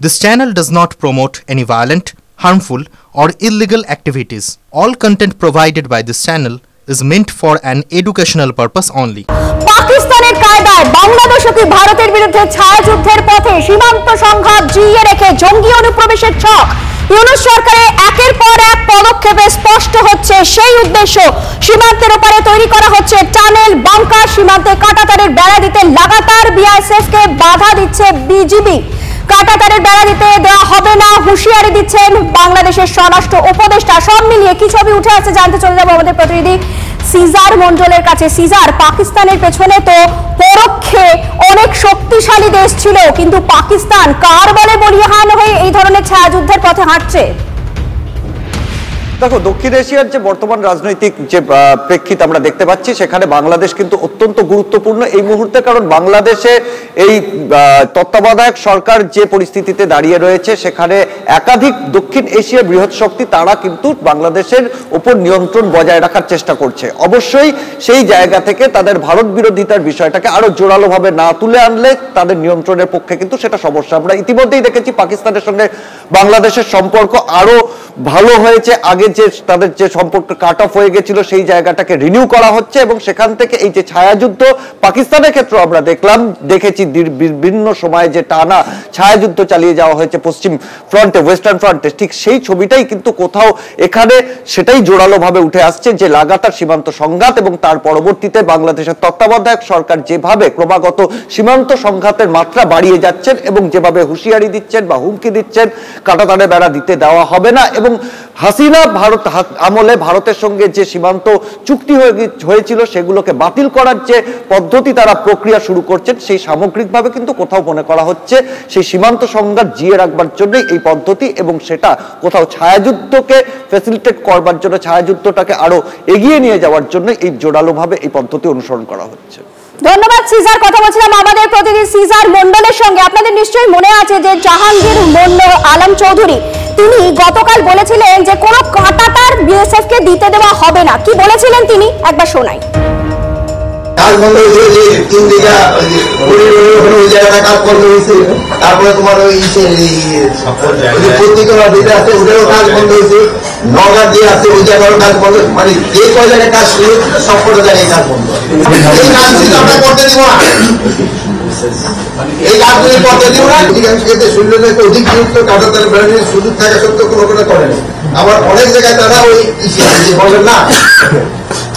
This channel does not promote any violent, harmful, or illegal activities. All content provided by this channel is meant for an educational purpose only. পাকিস্তানের কায়দায় বাংলাদেশও কি ভারতের বিরুদ্ধে ছায়াযুদ্ধের পথে? সীমান্ত সংঘাত জিইয়ে রেখে জঙ্গি অনুপ্রবেশের ছক। ইউনূস সরকারের একের পর এক পদক্ষেপে স্পষ্ট হচ্ছে সেই উদ্দেশ্য। সীমান্তের ওপারে তৈরি করা হচ্ছে টানেল, বাংকার, সীমান্তে কাঁটাতারের বেড়া দিতে লাগাতার বিএসএফকে বাধা দিচ্ছে বিজিবি। কাঁটাতারের বেড়া দিতে দেওয়া হবে না হুঁশিয়ারি দিচ্ছেন বাংলাদেশের স্বরাষ্ট্র উপদেষ্টা। সব মিলিয়ে কি ছবি উঠে আসছে জানতে চলে যাবো আমাদের প্রতিনিধি সিজার মন্ডলের কাছে। সিজার, পাকিস্তানের পেছনে তো পরোক্ষে অনেক শক্তিশালী দেশ ছিল, কিন্তু পাকিস্তান কার বলে বলিয়ান হয়ে এই ধরনের ছায়াযুদ্ধের পথে হাঁটছে? দেখো, দক্ষিণ এশিয়ার যে বর্তমান রাজনৈতিক যে প্রেক্ষিত আমরা দেখতে পাচ্ছি, সেখানে বাংলাদেশ কিন্তু অত্যন্ত গুরুত্বপূর্ণ এই মুহূর্তে। কারণ বাংলাদেশে এই তত্ত্বাবধায়ক সরকার যে পরিস্থিতিতে দাঁড়িয়ে রয়েছে, সেখানে একাধিক দক্ষিণ এশিয়ার বৃহৎ শক্তি তারা কিন্তু বাংলাদেশের উপর নিয়ন্ত্রণ বজায় রাখার চেষ্টা করছে। অবশ্যই সেই জায়গা থেকে তাদের ভারত বিরোধিতার বিষয়টাকে আরো জোরালোভাবে না তুলে আনলে তাদের নিয়ন্ত্রণের পক্ষে কিন্তু সেটা সমস্যা। আমরা ইতিমধ্যেই দেখেছি পাকিস্তানের সঙ্গে বাংলাদেশের সম্পর্ক আরো ভালো হয়েছে। আগে যে তাদের যে সম্পর্ক কাট অফ হয়ে গেছিল, সেই জায়গাটাকে রিনিউ করা হচ্ছে এবং সেখান থেকে এই যে ছায়াযুদ্ধ পাকিস্তানের ক্ষেত্রে আমরা দেখেছি বিভিন্ন সময়ে যে টানা ছায়াযুদ্ধ চালিয়ে যাওয়া হয়েছে পশ্চিম ফ্রন্টে, ওয়েস্টার্ন ফ্রন্টে, ঠিক সেই ছবিটাই কিন্তু কোথাও এখানে সেটাই জোরালোভাবে উঠে আসছে যে লাগাতার সীমান্ত সংঘাত এবং তার পরবর্তীতে বাংলাদেশের তত্ত্বাবধায়ক সরকার যেভাবে ক্রমাগত সীমান্ত সংঘাতের মাত্রা বাড়িয়ে যাচ্ছেন এবং যেভাবে হুঁশিয়ারি দিচ্ছেন বা হুমকি দিচ্ছেন কাঁটাতারে বেড়া দিতে দেওয়া হবে না, এবং হাসিনা ভারত আমলে ভারতের সঙ্গে যে সীমান্ত চুক্তি হয়েছিল সেগুলোকে বাতিল করার যে পদ্ধতি তারা প্রক্রিয়া শুরু করছেন, সেই সামগ্রিকভাবে কিন্তু কোথাও মনে করা হচ্ছে সেই সীমান্ত সংঘাত জিয়ে রাখবার জন্যই এই পদ্ধতি, এবং সেটা কোথাও ছায়াযুদ্ধকে ফ্যাসিলিটেট করবার জন্য, ছায়াযুদ্ধটাকে আরো এগিয়ে নিয়ে যাওয়ার জন্য এই জোরালোভাবে এই পদ্ধতি অনুসরণ করা হচ্ছে। ধন্যবাদ সিজার। কথা বলছিলাম আমাদের প্রতিনিধি সিজার মন্ডলের সঙ্গে। আপনাদের নিশ্চয়ই মনে আছে যে জাহাঙ্গীর আলম চৌধুরী তিনি গতকাল বলেছিলেন যে কোনো কাঁটাতার বিএসএফ কে দিতে দেওয়া হবে না। কি বলেছিলেন তিনি একবার শোনাই। তারপরে তোমার ওই কাজ বন্ধ হয়েছে, নগর যে আছে ওই জায়গার কাজ বন্ধ, মানে যে কয় জায়গায় কাজ শুরু সব কটা জায়গায় কাজ বন্ধ। এই কাজ আমরা করতে দিব না, এই কাজগুলি করতে দিব না। অধিকাংশ ক্ষেত্রে শরীরের অধিক গুরুত্ব কাঁটাতার বেড়ানোর সুযোগ থাকা সত্ত্বেও কোনো কোনো করে না। আবার অনেক জায়গায় তারা ওই বলেন না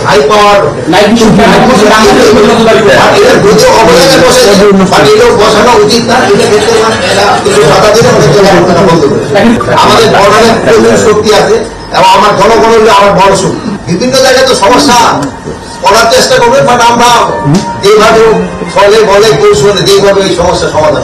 হাই পাওয়ার বসানো উচিত না। আমাদের বর্ণনের প্রচুর শক্তি আছে এবং আমার জনগণ হলে আমার বড় শক্তি। বিভিন্ন জায়গায় তো সমস্যা করার চেষ্টা করবে, বাট আমরা যেভাবে ফলে বলে কৌশলে যেভাবে এই সমস্যার সমাধান।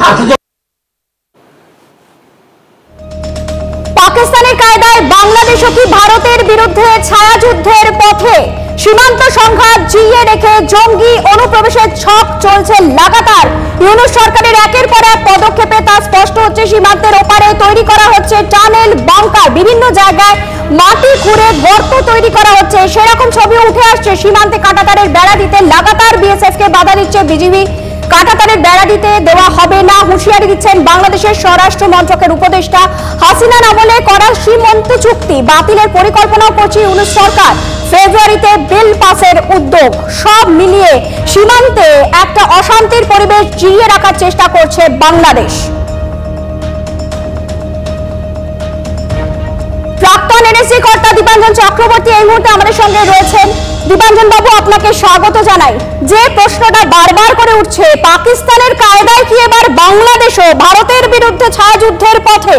পাকিস্তানের কায়দায় বাংলাদেশও কি ভারতের বিরুদ্ধে ছায়াযুদ্ধের পথে? সীমান্ত সংঘাত জিইয়ে রেখে জঙ্গি অনুপ্রবেশের ছক চলছে লাগাতার। ইউনূস সরকারের একের পর এক পদক্ষেপে তা স্পষ্ট হচ্ছে। সীমান্তের ওপারে তৈরি করা হচ্ছে টানেল, বাংকার, বিভিন্ন জায়গায় মাটি খুঁড়ে গর্ত তৈরি করা হচ্ছে। সেরকম ছবি উঠে আসছে। সীমান্তে কাঁটাতারের বেড়া দিতে লাগাতার বিএসএফ কে বাধা দিচ্ছে বিজিবি। কাঁটাতারের বেড়া দিতে দেওয়া হবে না হুঁশিয়ারি দিচ্ছেন বাংলাদেশের স্বরাষ্ট্র মন্ত্রকের উপদেষ্টা। হাসিনার আমলে করা সীমান্ত চুক্তি বাতিলের পরিকল্পনাও করছে ইউনূস সরকার। ফেব্রুয়ারিতে বিল পাসের উদ্যোগ। সব মিলিয়ে সীমান্তে একটা অশান্তির পরিবেশ জিইয়ে রাখার চেষ্টা করছে বাংলাদেশ। প্রাক্তন এনএসজি কর্তা দীপাঞ্জন চক্রবর্তী এই মুহূর্তে আমাদের সঙ্গে রয়েছেন। দীপাঞ্জন বাবু, আপনাকে স্বাগত জানাই। যে প্রশ্নটা বারবার করে উঠছে, পাকিস্তানের কায়দায় কি এবার বাংলাদেশও ভারতের বিরুদ্ধে ছায়াযুদ্ধের পথে?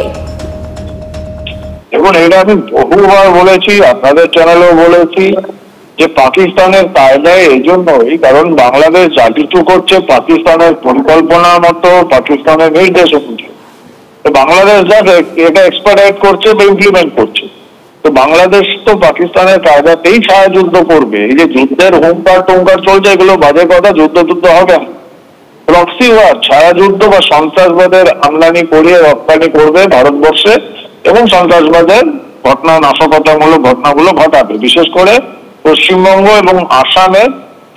দেখুন, এটা আমি বহুবার বলেছি, আপনাদের চ্যানেলেও বলেছি যে পাকিস্তানের কায়দায় এই জন্যই কারণ বাংলাদেশ যা কিছু করছে পাকিস্তানের পরিকল্পনার মতো, পাকিস্তানের নির্দেশ অনুযায়ী। তো বাংলাদেশ যা এটা এক্সপার্টাইট করছে বা ইমপ্লিমেন্ট করছে, তো বাংলাদেশ তো পাকিস্তানের কায়দাতেই ছায়াযুদ্ধ করবে। এই যে যুদ্ধের হুঙ্কার টুঙ্কার চলছে, এগুলো বাজে কথা। যুদ্ধ হবে না, প্রক্সি ওয়ার, ছায়াযুদ্ধ বা সন্ত্রাসবাদের আমদানি করিয়ে রপ্তানি করবে ভারতবর্ষে এবং সন্ত্রাসবাদের ঘটনা, নাশকতামূলক ঘটনাগুলো ঘটাবে, বিশেষ করে পশ্চিমবঙ্গ এবং আসামের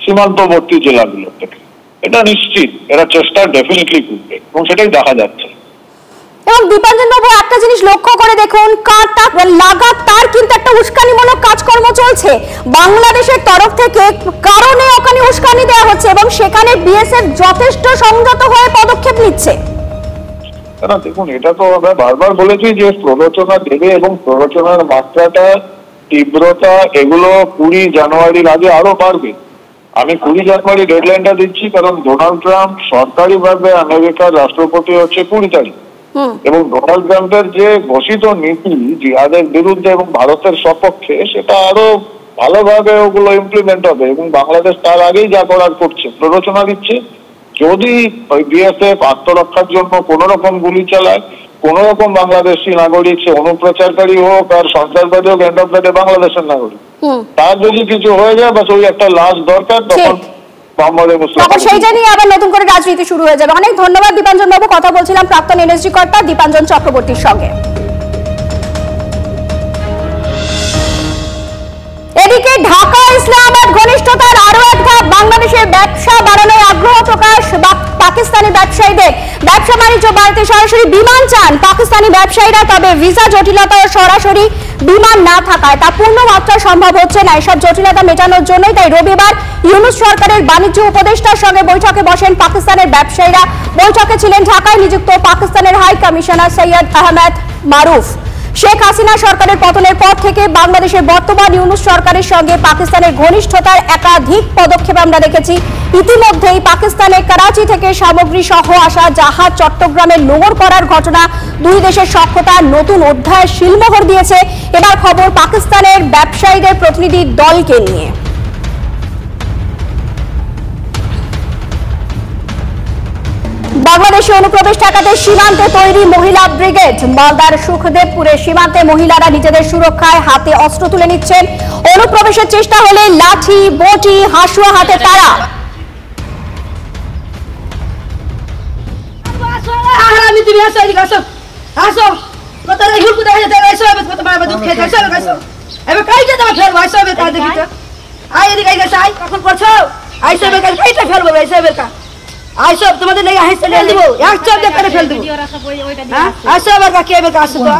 সীমান্তবর্তী জেলাগুলো থেকে। এটা নিশ্চিত, এরা চেষ্টা ডেফিনেটলি করবে এবং সেটাই দেখা যাচ্ছে। এবং দীপাঞ্জন বাবু একটা জিনিস লক্ষ্য করে দেখুন, লাগাতার কিন্তু একটা উস্কানিমূলক কাজকর্ম চলছে বাংলাদেশের তরফ থেকে, কারণে ওখানে উস্কানি দেওয়া হচ্ছে এবং সেখানে বিএসএফ যথেষ্ট সংযত হয়ে পদক্ষেপ নিচ্ছে। না দেখুন, এটা তো আমরা বারবার বলেছি যে প্ররোচনা দেবে এবং প্ররোচনার মাত্রাটা, তীব্রতা এগুলো 20 জানুয়ারির আগে আরো বাড়বে। আমি 20 জানুয়ারি ডেডলাইনটা দিচ্ছি, কারণ ডোনাল্ড ট্রাম্প সরকারিভাবে আমেরিকার রাষ্ট্রপতি হচ্ছে 20 তারিখ, এবং ডোনাল্ড ট্রাম্পের যে ঘোষিত নীতি জিহাদের বিরুদ্ধে এবং ভারতের সপক্ষে, সেটা আরো ভালোভাবে ওগুলো ইমপ্লিমেন্ট হবে এবং বাংলাদেশ তার আগেই যা করার করছে, প্ররোচনা দিচ্ছে। যদি ওই বিএসএফ আত্মরক্ষার জন্য কোন রকম গুলি চালায়, কোন রকম বাংলাদেশি নাগরিক, সে অনুপ্রচারকারী হোক আর সন্ত্রাসবাদী হোক, এন্ড অফ দ্য ডে বাংলাদেশের নাগরিক, তার যদি কিছু হয়ে যায়, বাস ওই একটা লাশ দরকার, তখন সেই জানিয়ে আবার নতুন করে রাজনীতি শুরু হয়ে যাবে। অনেক ধন্যবাদ দীপাঞ্জন বাবু। কথা বলছিলাম প্রাক্তন এনএসজি কর্তা দীপাঞ্জন চক্রবর্তীর সঙ্গে। এদিকে ঢাকা ইসলামাবাদ ঘনিষ্ঠতার আরো এক ধাপ, বাংলাদেশের ব্যবসা বাড়ানোর আগ্রহ প্রকাশ পাকিস্তানি ব্যবসায়ীদের। ব্যবসা বাণিজ্য বাড়াতে সরাসরি বিমান চান পাকিস্তানি ব্যবসায়ীরা, তবে ভিসা জটিলতা ও সরাসরি বিমান না থাকায় তা পূর্ণ মাত্রা সম্ভব হচ্ছে না। এসব জটিলতা মেটানোর জন্যই তাই রবিবার ইউনূস সরকারের বাণিজ্য উপদেষ্টার সঙ্গে বৈঠকে বসেন পাকিস্তানের ব্যবসায়ীরা। বৈঠকে ছিলেন ঢাকায় নিযুক্ত পাকিস্তানের হাই কমিশনার সৈয়দ আহমেদ মারুফ। শেখ হাসিনা সরকারের পতনের পর থেকে বাংলাদেশের বর্তমান ইউনূস সরকারের সঙ্গে পাকিস্তানের ঘনিষ্ঠতার একাধিক পদক্ষেপ আমরা দেখেছি। ইতিমধ্যেই পাকিস্তানের করাচি থেকে সামগ্রী সহ আসা জাহাজ চট্টগ্রামে নোঙর করার ঘটনা দুই দেশের সখ্যতার নতুন অধ্যায়ের শিলমোহর দিয়েছে। এবার খবর পাকিস্তানের ব্যবসায়ীদের প্রতিনিধি দলকে নিয়ে। বাংলাদেশে অনুপ্রবেশ ঠেকাতে সীমান্তে তৈরি মহিলা ব্রিগেড। মালদার সুখদেবপুরে সীমান্তে মহিলারা নিজেদের সুরক্ষায় হাতে অস্ত্র তুলে নিচ্ছেন। অনুপ্রবেশের চেষ্টা হলে লাঠি, বটি, হাসুয়া হাতে তারা। আইসো তোমাদের লেগে হাসতে ফেল দিব, এক চাপ দিয়ে করে ফেল দিব। আসো আবার কে বেকা আসো তো।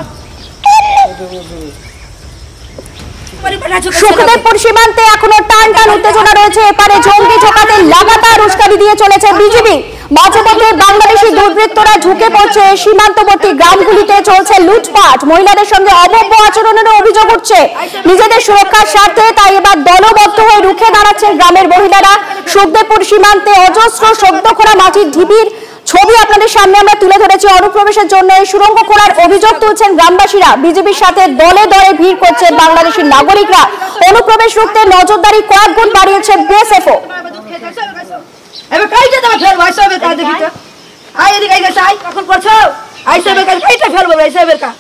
সুখদেবপুর সীমান্তে এখনো টান টান উত্তেজনা রয়েছে। এপারে জঙ্গি ঠেকাতে লাগাতার উস্কানি দিয়ে চলেছে বিজিবি। মাঝে মধ্যে বাংলাদেশি দুর্বৃত্তরা ঢুকে পড়ছে সীমান্তবর্তী গ্রামগুলিতে, চলছে লুটপাট, মহিলাদের সঙ্গে অভব্য আচরণেরও অভিযোগ উঠছে। নিজেদের সুরক্ষার স্বার্থে তাই এবার দলবদ্ধ হয়ে রুখে দাঁড়াচ্ছেন গ্রামের মহিলারা। সুখদেবপুর সীমান্তে অজস্র সদ্য খোঁড়া মাটির ঢিবির ছবি আপনাদের সামনে আমরা তুলে ধরেছি। অনুপ্রবেশের জন্য এই সুড়ঙ্গ খোঁড়ার অভিযোগ তুলছেন গ্রামবাসীরা। বিজেপির সাথে দলে দলে ভিড় করছে বাংলাদেশি নাগরিকরা। অনুপ্রবেশ রুখতে নজরদারি কয়েক গুণ বাড়িয়েছে বিএসএফও। এবার কাইতে দাও ফেল ভাইসা বেকা দেখি তো। আই এদিকে আইগা সাই কখন করছো? আইসা বেকা কাইতে ফেলবো আইসা বেকা।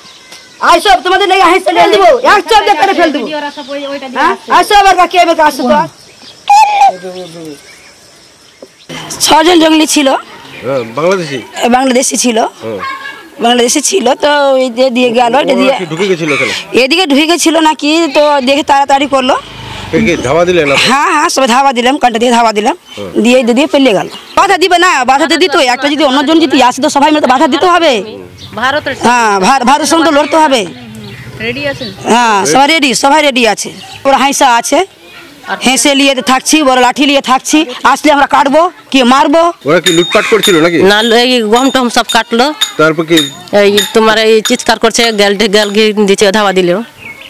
আইসো তোমাদের লেগে হাসতে ফেল দিব, এক চাপ দিয়ে করে ফেল দিব। আইসো আবার কে বেকা আসো তো। 6 জন জঙ্গলি ছিল, বাংলাদেশি ছিল, বাংলাদেশি ছিল। তো এই দিয়ে গেল, এদিকে ঢুকে গেছিল নাকি, তো দেখে তাড়াতাড়ি করলো। হ্যাঁ সবাই ধাবা দিলাম, কানটা দিয়ে ধাবা দিলাম, দিয়ে দিয়ে পেলে গেল। বাধা দিবে না, বাধা তো দিত। একটা যদি অন্যজন যদি আসে তো সবাই মিলে বাধা দিতে হবে। হ্যাঁ ভারতের সঙ্গে তো লড়তে হবে। হ্যাঁ সবাই রেডি আছে। ওরা হাইসা আছে, হেসে নিয়ে থাকছি, বড় লাঠি নিয়ে থাকছি। আসলে আমরা কাটবো কি মারবো। ওরা কি লুটপাট করছিল নাকি? না, এই গম টম সব কাটলো। তারপর কি এই তোমার এই চিৎকার করছে, গ্যাল দিচ্ছে, ধাওয়া দিল।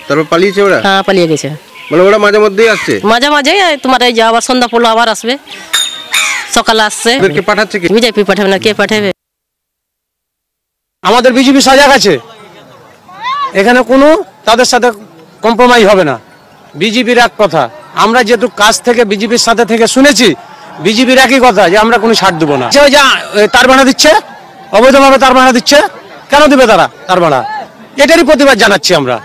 তারপর পালিয়েছে ওরা? হ্যাঁ পালিয়ে গেছে। মানে ওরা মাঝে মধ্যেই আসছে? মাঝে মাঝে তোমার এই যে আবার সন্ধ্যা পড়লো আবার আসবে, সকালে আসছে। কে পাঠাচ্ছে? কি বিজেপি পাঠাবে না, কে পাঠাবে? আমাদের বিজেপি সজাগ আছে, এখানে কোনো তাদের সাথে কম্প্রোমাইজ হবে না। বিজেপির এক কথা, আমরা যেহেতু কাজ থেকে বিজেপির সাথে থেকে শুনেছি, বিজেপির একই কথা যে আমরা কোনো ছাড় দেবো না। তার ভাড়া দিচ্ছে, অবৈধভাবে তার ভাড়া দিচ্ছে, কেন দেবে তারা তার ভাড়া? এটারই প্রতিবাদ জানাচ্ছি আমরা।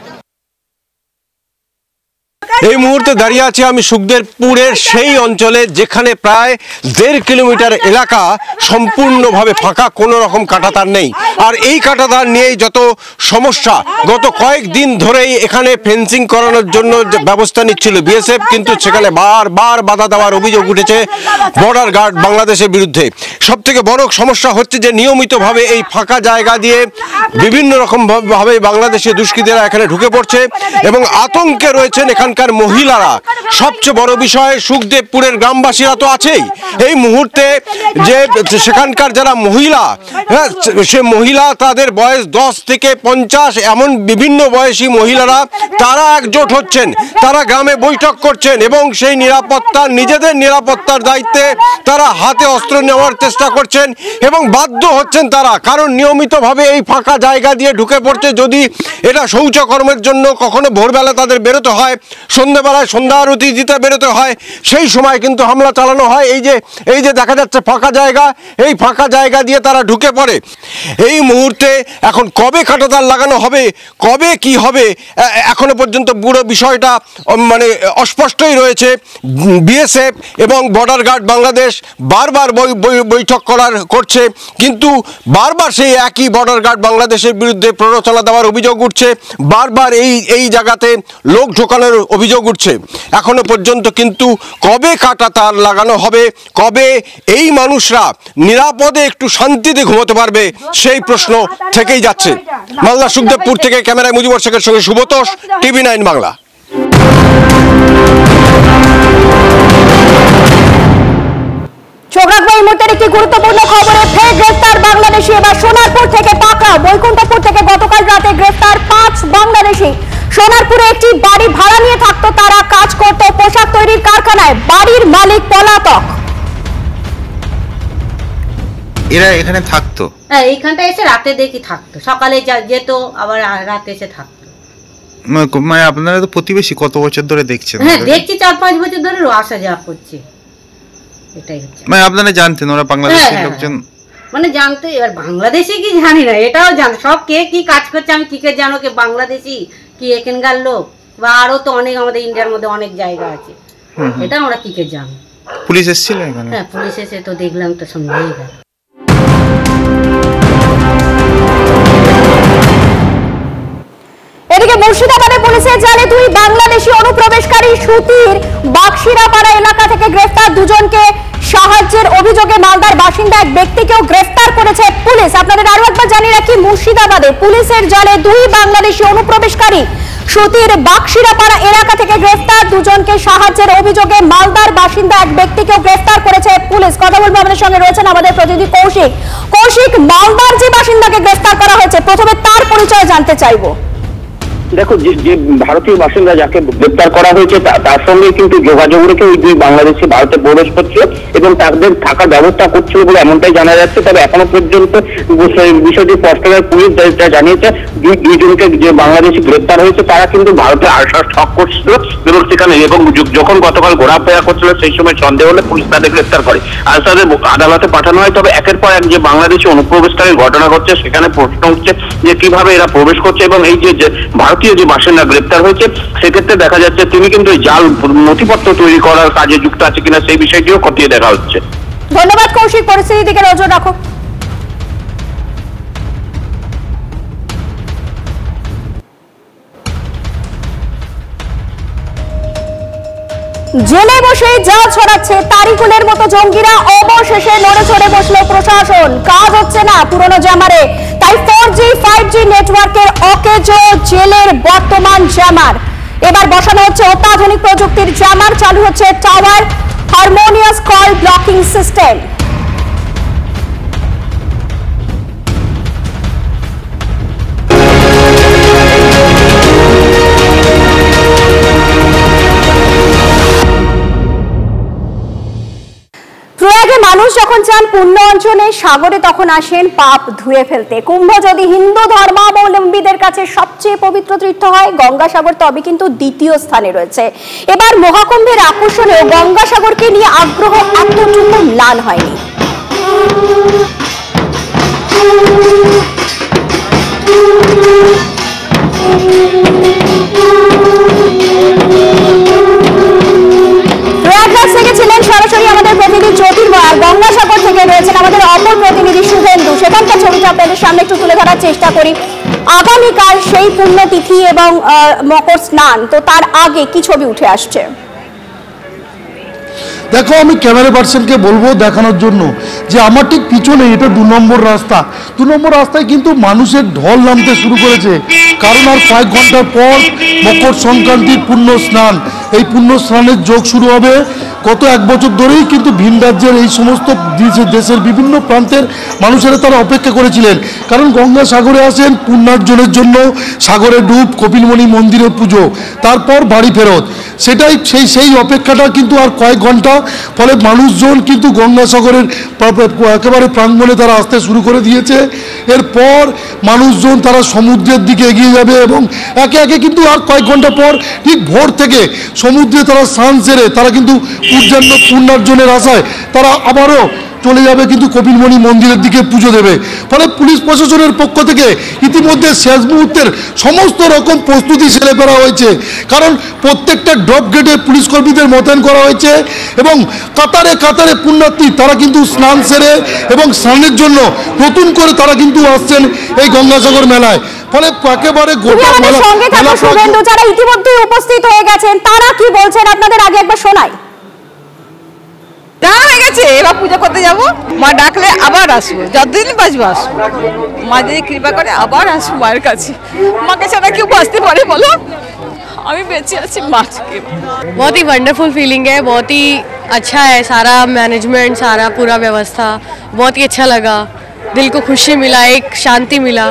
এই মুহূর্তে দাঁড়িয়ে আছি আমি সুখদেবপুরের সেই অঞ্চলে যেখানে প্রায় 1.5 কিলোমিটার এলাকা সম্পূর্ণভাবে ফাঁকা, কোনো রকম কাঁটাতার নেই। আর এই কাঁটাতার নিয়েই যত সমস্যা, গত কয়েকদিন ধরেই এখানে ফেন্সিং করানোর জন্য ব্যবস্থা নিচ্ছিল বিএসএফ, কিন্তু সেখানে বারবার বাধা দেওয়ার অভিযোগ উঠেছে বর্ডার গার্ড বাংলাদেশের বিরুদ্ধে। সব থেকে বড় সমস্যা হচ্ছে যে নিয়মিতভাবে এই ফাঁকা জায়গা দিয়ে বিভিন্ন রকম ভাবে বাংলাদেশি দুষ্কৃতীরা এখানে ঢুকে পড়ছে এবং আতঙ্কে রয়েছেন এখানকার মহিলারা। সবচেয়ে বড় বিষয়, সুখদেবপুরের গ্রামবাসীরা তো আছেই, এই মুহূর্তে যে সেখানকার যারা মহিলা, হ্যাঁ, সে মহিলা তাদের বয়স 10 থেকে 50, এমন বিভিন্ন বয়সী মহিলারা তারা একজোট হচ্ছেন, তারা গ্রামে বৈঠক করছেন এবং সেই নিরাপত্তার, নিজেদের নিরাপত্তার দায়িত্বে তারা হাতে অস্ত্র নেওয়ার চেষ্টা করছেন এবং বাধ্য হচ্ছেন তারা, কারণ নিয়মিতভাবে এই ফাঁকা জায়গা দিয়ে ঢুকে পড়ছে। যদি এটা শৌচকর্মের জন্য কখনো ভোরবেলা তাদের বেরোতে হয়, সন্ধ্যেবেলায় সন্ধ্যা আরতি দিতে বেরোতে হয়, সেই সময় কিন্তু হামলা চালানো হয়। এই যে দেখা যাচ্ছে ফাঁকা জায়গা, এই ফাঁকা জায়গা দিয়ে তারা ঢুকে পড়ে। এই মুহূর্তে এখন কবে কাঁটাতার লাগানো হবে, কবে কি হবে, এখনো পর্যন্ত পুরো বিষয়টা মানে অস্পষ্টই রয়েছে। বিএসএফ এবং বর্ডার গার্ড বাংলাদেশ বারবার বৈঠক করছে, কিন্তু বারবার সেই একই বর্ডার গার্ড বাংলাদেশের বিরুদ্ধে প্ররোচনা দেওয়ার অভিযোগ উঠছে, বারবার এই জায়গাতে লোক ঢোকানোর অভিযোগ উঠছে। এখনো পর্যন্ত কিন্তু কবে কাঁটাতার লাগানো হবে, কবে এই মানুষরা নিরাপদে একটু শান্তিতে ঘুমোতে পারবে, সেই প্রশ্ন থেকেই যাচ্ছে। মালদা সুখদেবপুর থেকে ক্যামেরায় মুজিবুর শেখের সঙ্গে শুভতোষ, TV9 বাংলা। চোখ রাখবো এই মুহূর্তের একটি গুরুত্বপূর্ণ খবরে। ফের গ্রেফতার বাংলাদেশি, এবার সোনারপুর থেকে পাকড়াও। বৈকুণ্ঠপুর থেকে গতকাল রাতে গ্রেফতার 5 বাংলাদেশি। সোনারপুরে একটি বাড়ি ভাড়া নিয়ে থাকতো তারা, কাজ করত পোশাক তৈরির কারখানায়। বাড়ির মালিক পলাতক। এরা এখানে থাকতো? হ্যাঁ, এইখানটা এসে রাতে দেখি থাকতো, সকালে যেত আবার রাতে এসে থাকতো। মানে আপনারা তো প্রতিবেশী, কত বছর ধরে দেখছেন? হ্যাঁ, দেখছি 4-5 বছর ধরে আসা যাওয়া করছে, এটাই হচ্ছে। মানে আপনারা জানতেন ওরা বাংলাদেশের লোকজন? মানে জানতো, এবার বাংলাদেশি কি জানি না, এটাও জান সব কে কি কাজ করছে আমি কি করে জানো কে বাংলাদেশি কি এখানকার লোক, বা আরো তো অনেক আমাদের ইন্ডিয়ার মধ্যে অনেক জায়গা আছে, এটা আমরা কি করে জানো। পুলিশ এসেছিল এখানে? হ্যাঁ, পুলিশ এসে তো দেখলাম তো সন্দেহই গেল। এদিকে মুর্শিদাবাদে পুলিশের জালে 2 বাংলাদেশি অনুপ্রবেশকারী সুতির বাক্সিরাপাড়া এলাকা থেকে গ্রেফতার। 2 জনকে সাহায্যের অভিযোগে মালদার বাসিন্দা এক ব্যক্তিকেও গ্রেফতার করেছে পুলিশ। আপনাদের আরো একবার জানিয়ে রাখি, মুর্শিদাবাদে পুলিশের জালে 2 বাংলাদেশি অনুপ্রবেশকারী সুতির বাক্সিরাপাড়া এলাকা থেকে গ্রেফতার। 2 জনকে সাহায্যের অভিযোগে মালদার বাসিন্দা এক ব্যক্তিকেও গ্রেফতার করেছে পুলিশ। কথা বলবো আমাদের সঙ্গে রয়েছেন আমাদের প্রতিনিধি কৌশিক। কৌশিক, মালদার যে বাসিন্দাকে গ্রেফতার করা হয়েছে, প্রথমে তার পরিচয় জানতে চাইবো। দেখো, যে ভারতীয় বাসিন্দা যাকে গ্রেপ্তার করা হয়েছে তার সঙ্গে কিন্তু যোগাযোগ রেখে ওই 2 বাংলাদেশি ভারতে প্রবেশ করছিল এবং তাদের থাকার ব্যবস্থা করছিল বলে এমনটাই জানা যাচ্ছে। তবে এখনো পর্যন্ত বিষয়টি স্পষ্টভাবে পুলিশ জানিয়েছে 2 জনকে যে বাংলাদেশি গ্রেপ্তার হয়েছে তারা কিন্তু ভারতে আসার ছক করছিল এবং সেখানে এবং যখন গতকাল ঘোরাফেরা করছিল সেই সময় সন্দেহ হলে পুলিশ তাদের গ্রেপ্তার করে আর তাদের আদালতে পাঠানো হয়। তবে একের পর এক যে বাংলাদেশি অনুপ্রবেশকারীর ঘটনা ঘটছে, সেখানে প্রশ্ন উঠছে যে কিভাবে এরা প্রবেশ করছে এবং এই যে ভারতীয় যে বাসিন্দা গ্রেপ্তার হয়েছে সেক্ষেত্রে দেখা যাচ্ছে তিনি কিন্তু জাল নথিপত্র তৈরি করার কাজে যুক্ত আছে কিনা সেই বিষয়টিও খতিয়ে দেখা হচ্ছে। ধন্যবাদ কৌশিক, পরিস্থিতির দিকে নজর রাখো। জেলে বসে জাল ছড়াচ্ছে তারিকুলের মতো জঙ্গিরা। অবশেষে নড়ে চড়ে বসলো প্রশাসন, কাজ হচ্ছে না পুরনো জামারে। তাই 4G 5G নেটওয়ার্কের অকেজো জেলের বর্তমান জামার। এবার বসানো হচ্ছে অত্যাধুনিক প্রযুক্তির জামার, চালু হচ্ছে tower harmonious call blocking system. প্রয়াগে মানুষ যখন চান পুণ্য অঞ্চলে, সাগরে তখন আসেন পাপ ধুয়ে ফেলতে। কুম্ভ যদি হিন্দু ধর্মাবলম্বীদের কাছে সবচেয়ে পবিত্র তীর্থ হয়, গঙ্গাসাগর তবে কিন্তু দ্বিতীয় স্থানে রয়েছে। এবার মহাকুম্ভের আকর্ষণেও গঙ্গাসাগরকে নিয়ে আগ্রহ এতটুকু ম্লান হয়নি। সামনে একটু তুলে ধরার চেষ্টা করি। আগামীকাল সেই পুণ্যতিথি এবং মকর স্নান, তো তার আগে কি ছবি উঠে আসছে? দেখো, আমি ক্যামেরা পার্সনকে বলবো দেখানোর জন্য যে আমার ঠিক পিছনে এটা 2 নম্বর রাস্তা। 2 নম্বর রাস্তায় কিন্তু মানুষের ঢল নামতে শুরু করেছে, কারণ আর কয়েক ঘন্টার পর মকর সংক্রান্তির পুণ্য স্নান। এই পুণ্য স্নানের যোগ শুরু হবে। গত 1 বছর ধরেই কিন্তু ভিন রাজ্যের এই সমস্ত দেশের বিভিন্ন প্রান্তের মানুষেরা তারা অপেক্ষা করেছিলেন, কারণ গঙ্গা সাগরে আসেন পুণ্যার্জনের জন্য, সাগরে ডুব, কপিলমণি মন্দিরে পুজো, তারপর বাড়ি ফেরত। সেটাই সেই অপেক্ষাটা কিন্তু আর কয়েক ঘন্টা, ফলে মানুষজন কিন্তু গঙ্গাসাগরের একেবারে প্রাঙ্গণে তারা আসতে শুরু করে দিয়েছে। এরপর মানুষজন তারা সমুদ্রের দিকে এগিয়ে যাবে এবং একে একে কিন্তু আর কয়েক ঘন্টা পর ঠিক ভোর থেকে সমুদ্রে তারা স্নান সেরে তারা কিন্তু পুণ্যার্জনের আশায় তারা আবারও চলে যাবে কিন্তু কপিলমণি মন্দিরের দিকে পুজো দেবে। ফলে পুলিশ প্রশাসনের পক্ষ থেকে ইতিমধ্যে শেষ মুহূর্তের সমস্ত রকম প্রস্তুতি সেরে ফেলা হয়েছে, কারণ প্রত্যেকটা ড্রপ গেটে পুলিশ কর্মীদের মোতায়েন করা হয়েছে এবং কাতারে কাতারে পুণ্যার্থী তারা কিন্তু স্নান সেরে এবং স্নানের জন্য নতুন করে তারা কিন্তু আসছেন এই গঙ্গাসাগর মেলায়। ফলে একেবারে গোটা মেলা শুভেন্দু, যারা ইতিমধ্যে উপস্থিত হয়ে গেছেন তারা কি বলছেন আপনাদের আগে একবার শোনাই। হয়ে গেছে, এবার পূজা করতে যাবো, মা ডাকলে আবার আসবো, যতদিন বাঁচবো আসবো, মা যদি কৃপা করে আবার আসবো মায়ের কাছে। মাকে ছাড়া কেউ বাঁচতে পারে বলো? আমি বেঁচে আছি মাকে। बहुत ही वंडरफुल फीलिंग है, बहुत ही अच्छा है, सारा मैनेजमेंट, सारा पूरा व्यवस्था बहुत ही अच्छा लगा, दिल को खुशी मिला, एक शांति मिला।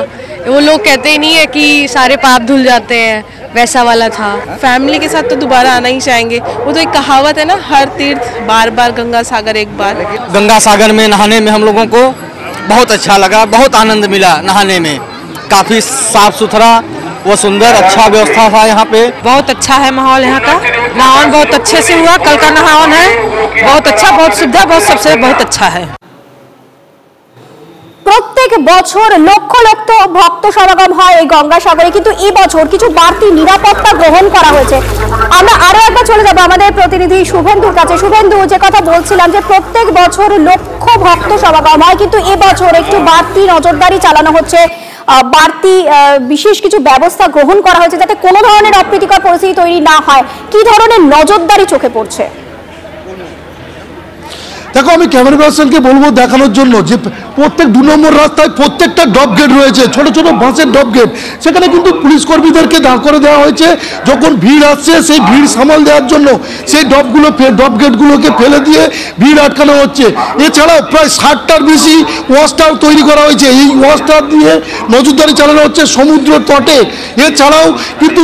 वो लोग कहते ही नहीं है कि सारे पाप धुल जाते हैं, वैसा वाला था। फैमिली के साथ तो दोबारा आना ही चाहेंगे, वो तो एक कहावत है ना, हर तीर्थ बार बार गंगा सागर एक बार। गंगा सागर में नहाने में हम लोगों को बहुत अच्छा लगा, बहुत आनंद मिला नहाने में, काफ़ी साफ सुथरा वो सुंदर अच्छा व्यवस्था था यहाँ पे। बहुत अच्छा है माहौल यहाँ का, नहावन बहुत अच्छे से हुआ, कल का नहावन है बहुत अच्छा, बहुत सुविधा, बहुत सबसे बहुत अच्छा है। প্রত্যেক বছর লক্ষ লক্ষ ভক্ত সমাগম হয় এই গঙ্গাসাগরে, কিন্তু এই বছর কিছু বাড়তি নিরাপত্তা গ্রহণ করা হয়েছে। আমরা আরো একবার চলে যাব আমাদের প্রতিনিধি শুভেন্দুর কাছে। শুভেন্দু, যে কথা বলছিলাম যে প্রত্যেক বছর লক্ষ ভক্ত সমাগম হয়, কিন্তু এবছর একটু বাড়তি নজরদারি চালানো হচ্ছে, বাড়তি বিশেষ কিছু ব্যবস্থা গ্রহণ করা হয়েছে যাতে কোনো ধরনের অপ্রীতিকর পরিস্থিতি তৈরি না হয়। কি ধরনের নজরদারি চোখে পড়ছে? দেখো, আমি ক্যামেরা পার্সনকে বলবো দেখানোর জন্য যে প্রত্যেক 2 নম্বর রাস্তায় প্রত্যেকটা ড্রপ গেট রয়েছে, ছোট ছোট বাঁশের ড্রপ গেট। সেখানে কিন্তু পুলিশ কর্মীদেরকে দাঁড় করে দেওয়া হয়েছে, যখন ভিড় আসছে সেই ভিড় সামাল দেওয়ার জন্য সেই ড্রপ গেটগুলোকে ফেলে দিয়ে ভিড় আটকানো হচ্ছে। এছাড়াও প্রায় 60টার বেশি ওয়াচ টাওয়ার তৈরি করা হয়েছে, এই ওয়াচ টাওয়ার দিয়ে নজরদারি চালানো হচ্ছে সমুদ্র তটে। এছাড়াও কিন্তু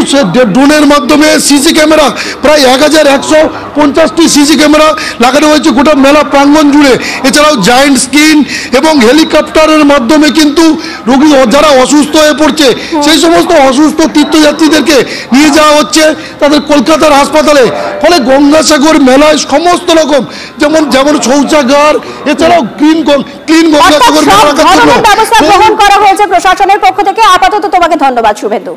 ড্রোনের মাধ্যমে সিসি ক্যামেরা প্রায় 1150টি সিসি ক্যামেরা লাগানো হয়েছে গোটা মেলা প্রাঙ্গণ জুড়ে। এছাড়াও জায়ান্ট স্ক্রিন এবং হেলিকপ্টারের মাধ্যমে কিন্তু রোগী যারা অসুস্থ হয়ে পড়ছে সেই সমস্ত অসুস্থ তীর্থযাত্রীদেরকে নিয়ে যাওয়া হচ্ছে তাদের কলকাতার হাসপাতালে। ফলে গঙ্গাসাগর মেলায় সমস্ত রকম যেমন শৌচাগার, এছাড়াও ক্লিন গঙ্গাসাগর মেলা ব্যবস্থা গ্রহণ করা হয়েছে প্রশাসনের পক্ষ থেকে। আপাতত তোমাকে ধন্যবাদ শুভেন্দু।